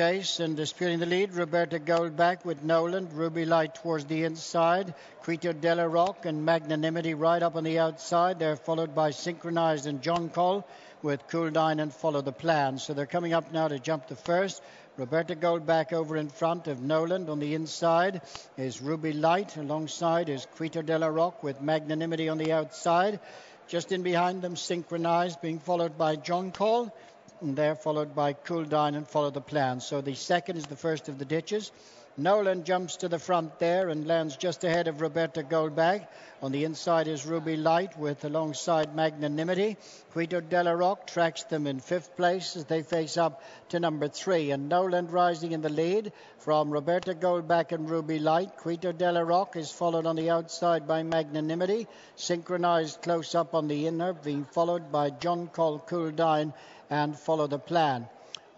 Chase, and disputing the lead, Roberta Goldback with Noland, Ruby Light towards the inside, Quito Della Rock and Magnanimity right up on the outside. They're followed by Synchronized and John Cole with Cool Dine and Follow the Plan. So they're coming up now to jump the first. Roberta Goldback over in front of Noland. On the inside is Ruby Light. Alongside is Quito Della Rock with Magnanimity on the outside. Just in behind them, Synchronized, being followed by John Cole. And they're followed by Cool Dine and Follow the Plan. So the second is the first of the ditches. Nolan jumps to the front there and lands just ahead of Roberta Goldback. On the inside is Ruby Light with alongside Magnanimity. Quito Della Rock tracks them in fifth place as they face up to number 3. And Nolan rising in the lead from Roberta Goldback and Ruby Light. Quito Della Rock is followed on the outside by Magnanimity. Synchronized close up on the inner, being followed by John Cole, Cool Dine and Follow the Plan.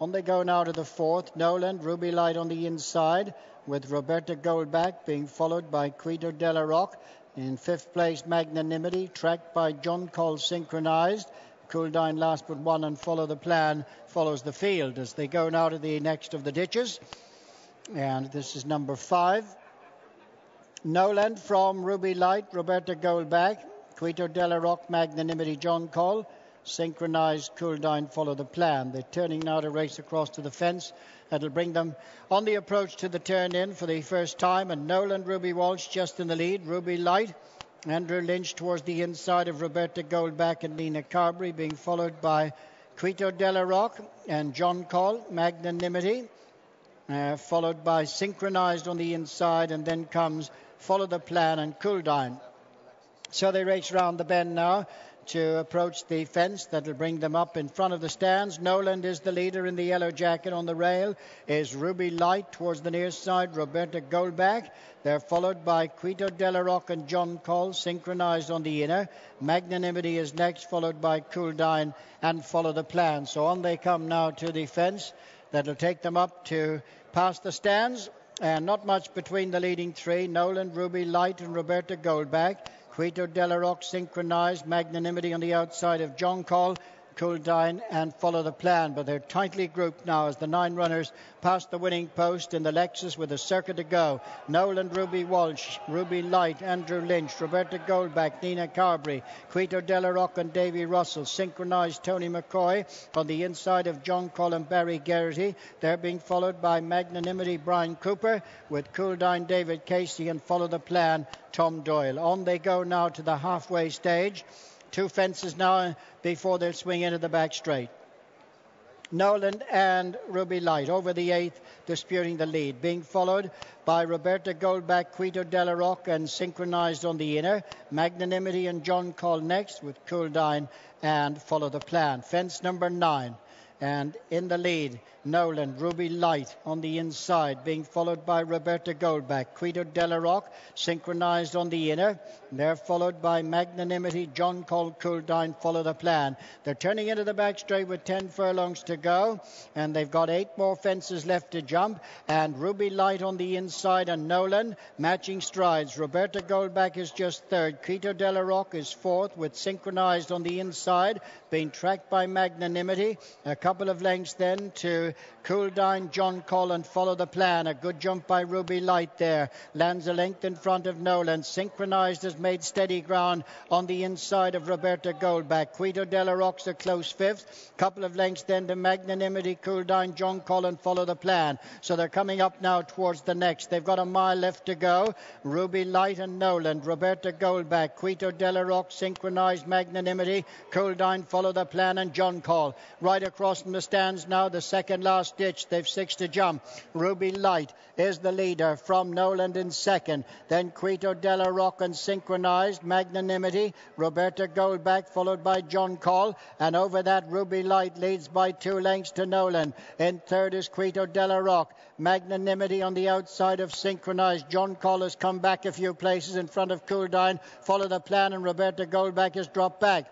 On they go now to the fourth. Nolan, Ruby Light on the inside with Roberta Goldback being followed by Quito Della Rock. In fifth place, Magnanimity, tracked by John Cole, Synchronized. Cool Dine last but one and Follow the Plan follows the field as they go now to the next of the ditches. And this is number 5. Nolan from Ruby Light, Roberta Goldback, Quito Della Rock, Magnanimity, John Cole. Synchronized, Cool Dine, Follow the Plan. They're turning now to race across to the fence. That'll bring them on the approach to the turn in for the first time. And Nolan, Ruby Walsh just in the lead. Ruby Light, Andrew Lynch towards the inside of Roberta Goldback and Nina Carberry, being followed by Quito Della Rock and John Cole. Magnanimity, followed by Synchronized on the inside, and then comes Follow the Plan and Cool Dine. So they race round the bend now to approach the fence. That'll bring them up in front of the stands. Noland is the leader in the yellow jacket. On the rail is Ruby Light towards the near side, Roberta Goldback. They're followed by Quito Della Rock and John Cole, Synchronized on the inner. Magnanimity is next, followed by Cool Dine and Follow the Plan. So on they come now to the fence. That'll take them up to past the stands. And not much between the leading 3, Noland, Ruby Light and Roberta Goldback. Quito Della Rock, Synchronized, Magnanimity on the outside of John Cole, Cool Dine and Follow the Plan. But they're tightly grouped now as the 9 runners pass the winning post in the Lexus with a circuit to go. Nolan, Ruby Walsh, Ruby Light, Andrew Lynch, Roberta Goldback, Nina Carberry, Quito Della Rock and Davy Russell. Synchronized, Tony McCoy on the inside of John Cole and Barry Geraghty. They're being followed by Magnanimity, Brian Cooper, with Cool Dine, David Casey, and Follow the Plan, Tom Doyle. On they go now to the halfway stage. 2 fences now before they'll swing into the back straight. Nolan and Ruby Light over the 8th, disputing the lead, being followed by Roberta Goldback, Quito Della Rock and Synchronized on the inner. Magnanimity and John Cole next with Cool Dine and Follow the Plan. Fence number 9. And in the lead, Nolan, Ruby Light on the inside, being followed by Roberta Goldback, Quito Della Rock, Synchronized on the inner. They're followed by Magnanimity, John Cole, Cool Dine, Follow the Plan. They're turning into the back straight with 10 furlongs to go, and they've got 8 more fences left to jump. And Ruby Light on the inside and Nolan matching strides. Roberta Goldback is just 3rd. Quito Della Rock is 4th with Synchronized on the inside, being tracked by Magnanimity. A couple of lengths then to Cool Dine, John Cole and Follow the Plan. A good jump by Ruby Light there. Lands a length in front of Nolan. Synchronized has made steady ground on the inside of Roberta Goldback. Quito Della Rock's a close 5th. Couple of lengths then to Magnanimity, Cool Dine, John Cole and Follow the Plan. So they're coming up now towards the next. They've got a mile left to go. Ruby Light and Nolan, Roberta Goldback, Quito Della Rock, Synchronized, Magnanimity, Cool Dine, Follow the Plan and John Cole. Right across from the stands now, the second last ditch. They've 6 to jump. Ruby Light is the leader from Nolan in 2nd. Then Quito Della Rock and Synchronized, Magnanimity, Roberta Goldback, followed by John Cole. And over that, Ruby Light leads by 2 lengths to Nolan. In 3rd is Quito Della Rock. Magnanimity on the outside of Synchronized. John Cole has come back a few places in front of Cool Dine. Follow the Plan and Roberta Goldback has dropped back.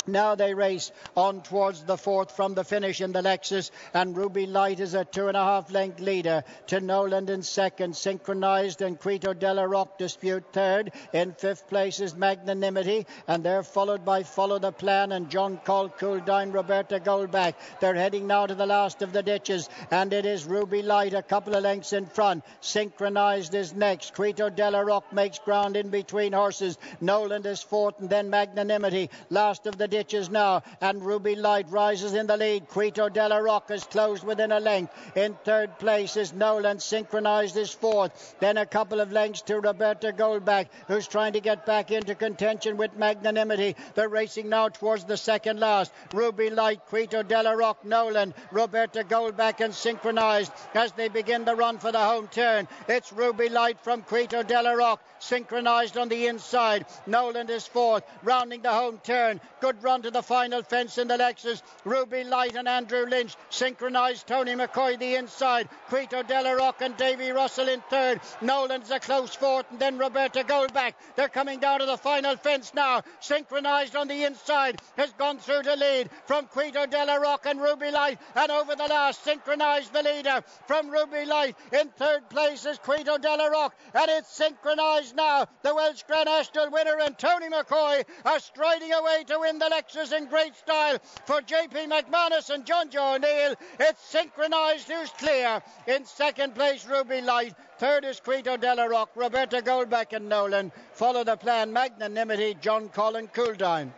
Now they race on towards the fourth from the finish in the Lexus, and Ruby Light is a 2.5 length leader to Noland in second. Synchronized and Quito Della Rock dispute third. In fifth place is Magnanimity, and they're followed by Follow the Plan and John Call, Couldine, Roberta Goldback. They're heading now to the last of the ditches, and it is Ruby Light a couple of lengths in front. Synchronized is next. Quito Della Rock makes ground in between horses. Noland is fourth, and then Magnanimity. Last of the ditches now, and Ruby Light rises in the lead. Quito Della Rock is closed within a length. In third place is Nolan. Synchronized is fourth. Then a couple of lengths to Roberta Goldback, who's trying to get back into contention with Magnanimity. They're racing now towards the second last. Ruby Light, Quito Della Rock, Nolan, Roberta Goldback and Synchronized as they begin the run for the home turn. It's Ruby Light from Quito Della Rock, Synchronized on the inside. Nolan is fourth, rounding the home turn. Good run to the final fence in the Lexus. Ruby Light and Andrew Lynch. Synchronized Tony McCoy the inside. Quito Della Rock and Davy Russell in third. Nolan's a close fourth, and then Roberta Goldback. They're coming down to the final fence now. Synchronized on the inside has gone through to lead from Quito Della Rock and Ruby Light, and over the last Synchronized the leader from Ruby Light. In third place is Quito Della Rock, and it's Synchronized now, the Welsh Grand National winner, and Tony McCoy are striding away to win the Lexus in great style for J.P. McManus and John Joe O'Neill. It's Synchronized who's clear. In second place, Ruby Light. Third is Quito Della Rock, Roberta Goldback and Nolan. Follow the Plan, Magnanimity, John Colin Couldine.